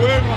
Well,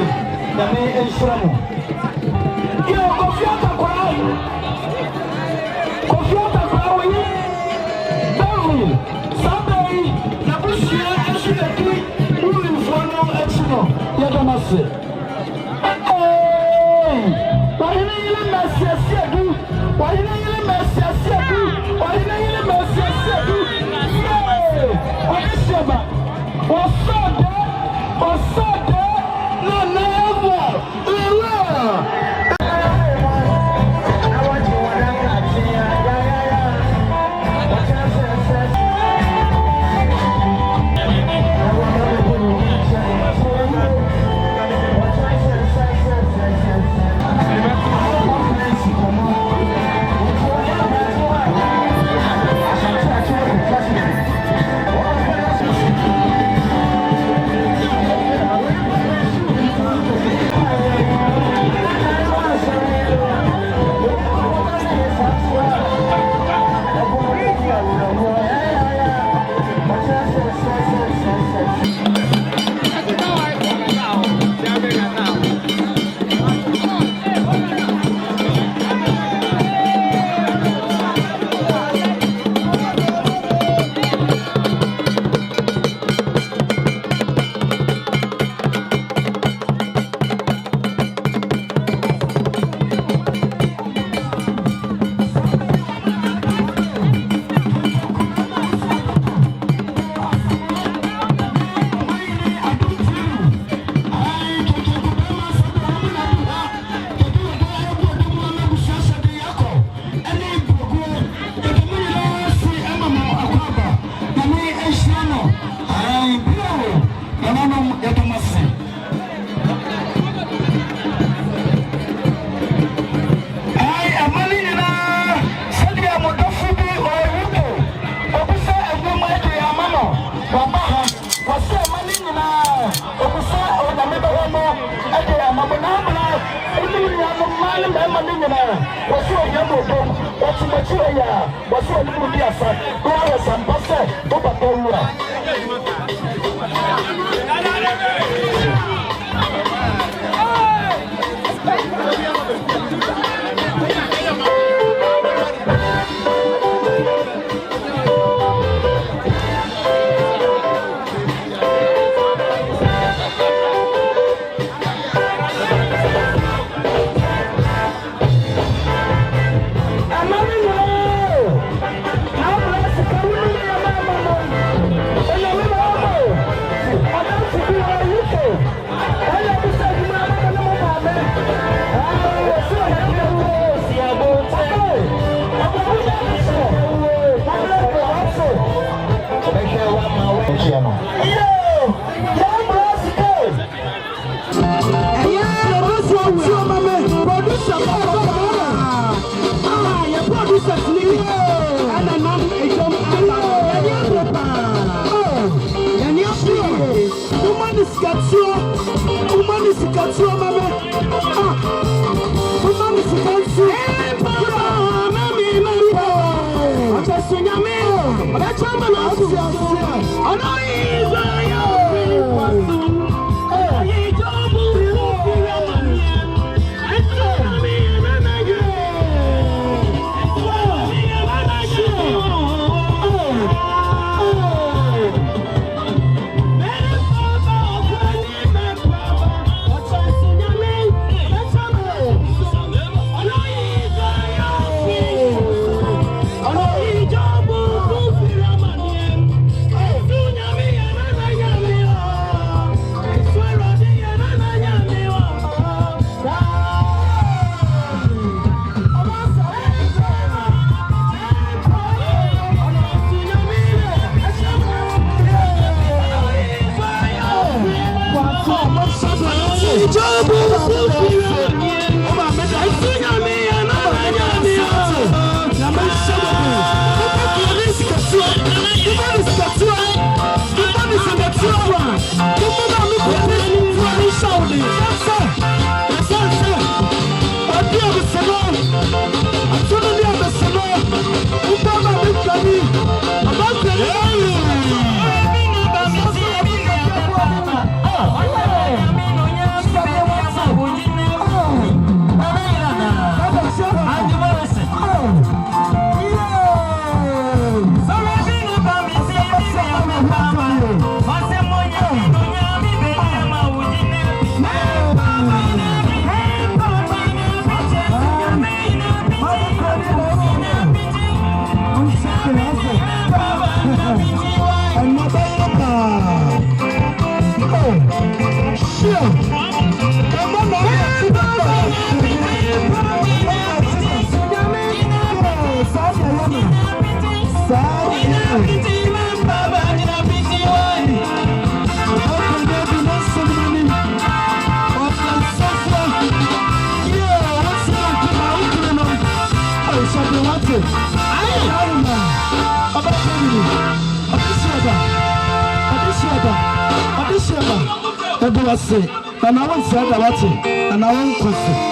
ase nyame enhyira mo yo kofiata kwa we dawi sabai na bushia ashitaki uri fono achino ya damase wahina ile masiasia du wahina ile masiasia du wahina ile masiasia du Onisheba osode na never And I want to say that and I want to say.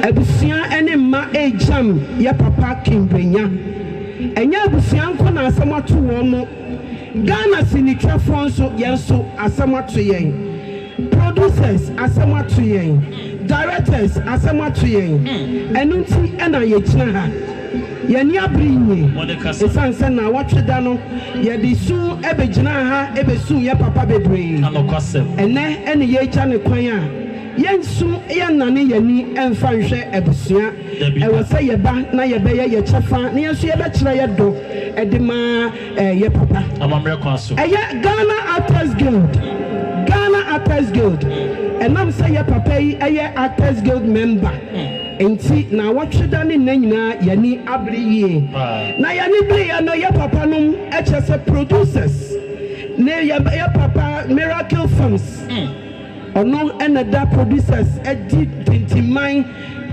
Abusia ene ma ejam ya papa Brenya. Enya abusia nko na asamatu wo mo. Ghana sinitwafo nso yenso asamatu yen. Producers asamatu yen. Directors asamatu yen. Enunti ena ye gyina ha. Yeni abrinye. Esanse na watweda no ye di su ebegyina ha ebesu ye papa bebre. Ene ene ye gya ne kwan a yensu yenane yani emfa nhwe abusua ewo se ye ba na ye be ye chefa na yensu ye be kire ye do edima ye papa amamre kwa so Ghana Actors Guild enam say ye papa yi Actors Guild member enti na watweda ne nyina yani abriye na yani briye no ye papa num echese producers ne ye papa Miracle Films ono enada producers edit 29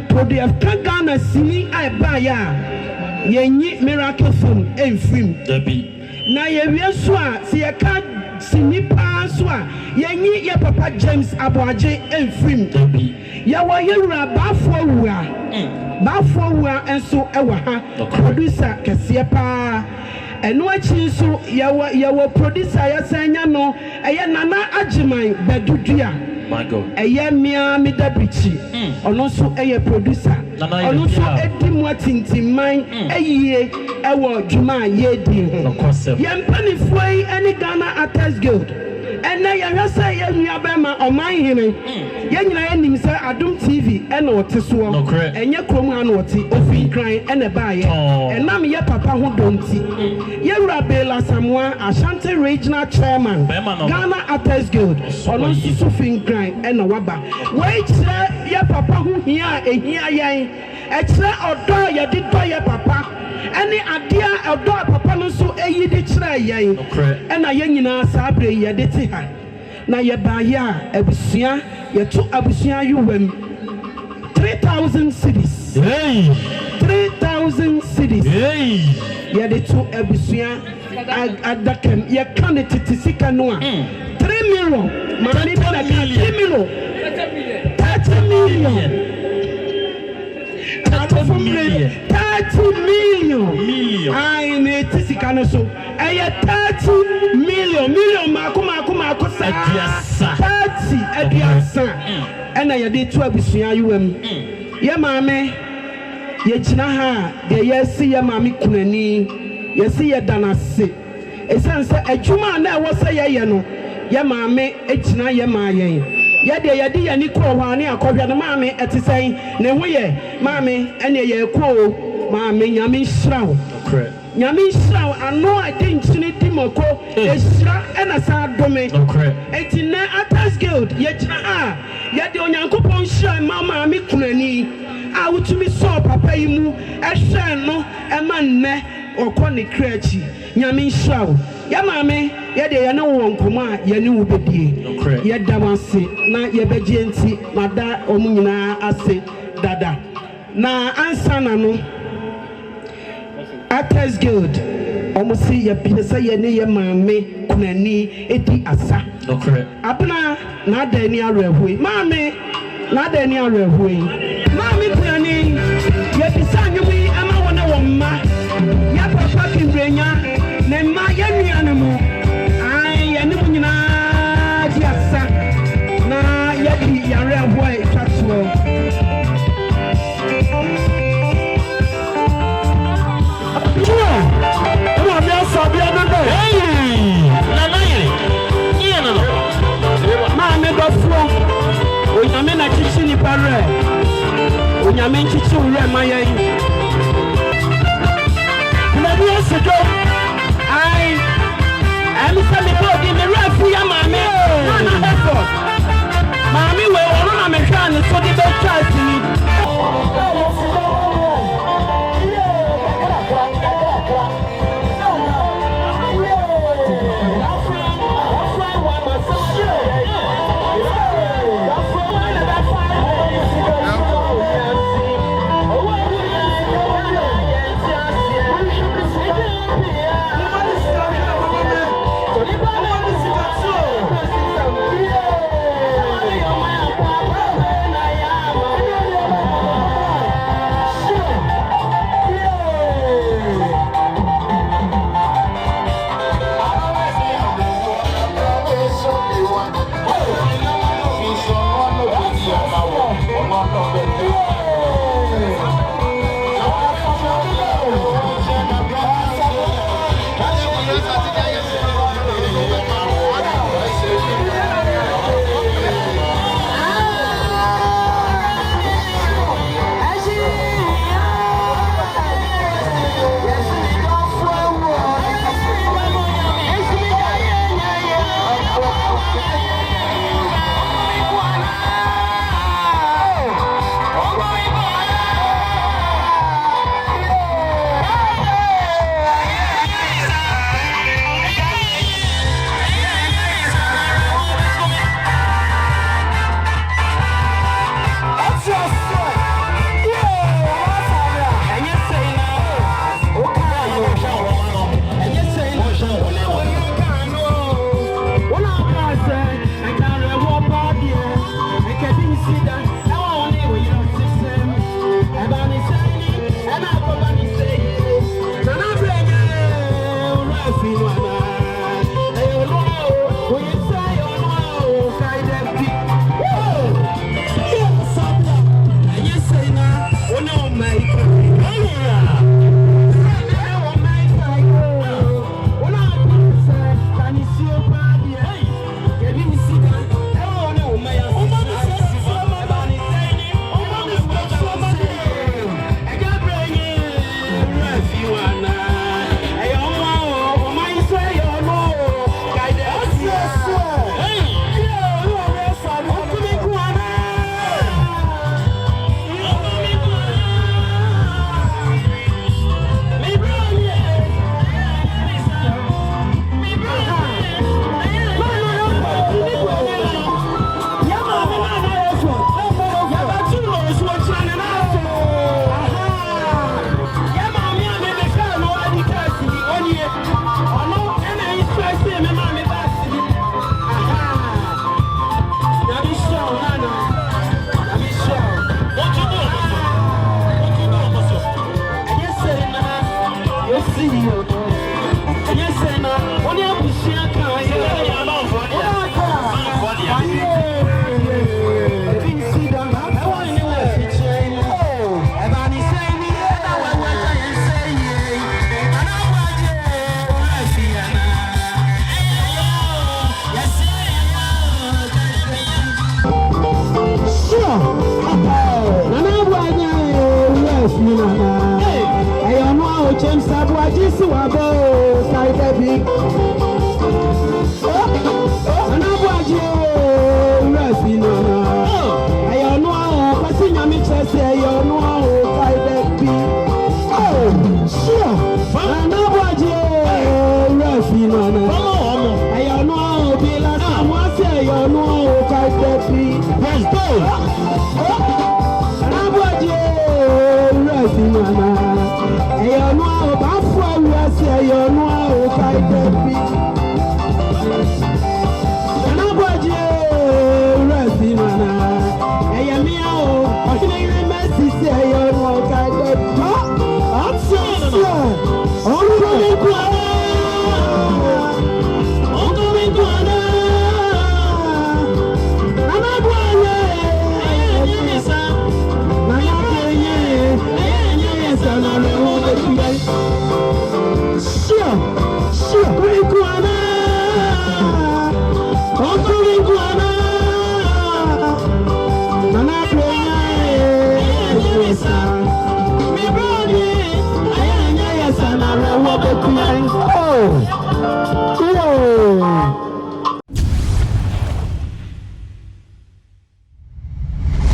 produce Ghana sini aiba ya yenyi Miracle Film film debi na ye wieso a se ye ka sini pa so a yenyi ye papa James Aboagye film debi ya wa yewura bafo wua enso ewa ha producer kese pa eno achi so yawo producer ya sanya no eye Nana Ajiman Bedudua my God eye mia mi dabichi ono so eye producer ono so edimu atintiman eye ewo dwuma ye di ho ye mpanifo yi ene Ghana Actors Guild ene ya hwesa ye nua ba ma oman hene ye nyina ye nim se Adum TV ene wote so enye krom ha no wote ofi kran ene ba ye enam ye papa ho donti ye wura Bela Samoa Ashanti Regional Chairman Ghana Actors Guild ono so fin kran ene waba we kire ye papa ho hia ehia yen e kire odo ye di do ye papa ene adia odo papa no so eyi di kire yen ena ye nyina sa abre ye de ti ha na ye ba ya abusia ye to abusia yuwam 3,000 cities 3,000 cities ye de to abusia adakem ye kan titisika no a 3 million mani na 3 million 30 million 30 million I need tisika no so 30 million mako sa 30 ediasa ena ye de to abusua yuwam ye maame ye gina ha de ye si ye maame kunani ye si ye danase esanse adwuma na wo se ye no ye maame egina ye maayen ye de ye di ye ni ko hwane akohwe no maame etisen ne ho ye maame ene ye ko maame nyame nhirawo nyame nhirawo ano adenchini dimoko ehira ena sa dome enti na Actors Guild ye gina a ye de onyankopon nhira maame kunani a wutumi so papa yi mu ehwe no ema nne okone krachi nyame nhirawo ya maame ye de ye ne wo nkoma ye ne wo bedie ye da wanse na ye beje enti mada omu nyina ase dada na ansana no Actors Guild omusi ye pesa ye ne ye maame kunani edi asa abna na da ni arehui maame na da ni arehui maame kunani ye bisa nyumi ama wona wo mma ya papa Brenya ne ma ye nuane mu ai ye ne nyina di asa na ye di yare aboy twatwo Onyame na chichi ni pare onyame chichi ure maye na bi asedo ai am say me body me refu ya mame na effort mame we ono na me hwa ni so de be chance ni Nana. I don't know how James Aboagye si wabo Kaidebi. And Aboagye Rafi Nana. I don't know how Pasinya Michese. I don't know how Kaidebi. Oh, sure. And Aboagye Rafi Nana. I don't know how Bila Samwase. I don't know how Kaidebi. Let's go. And Aboagye Rafi Nana. I know how Bafwa was a young one, Kaidebi. And Aboagye Rafi Nana. I am here, I can messy say, I know Kaidebi. I'm so ongoing Guana. Ongoing Guana. And Aboagye, I am here, sure, Kumawood. Nana Brenya'S, me brody, I am yes, and I will walk. Oh.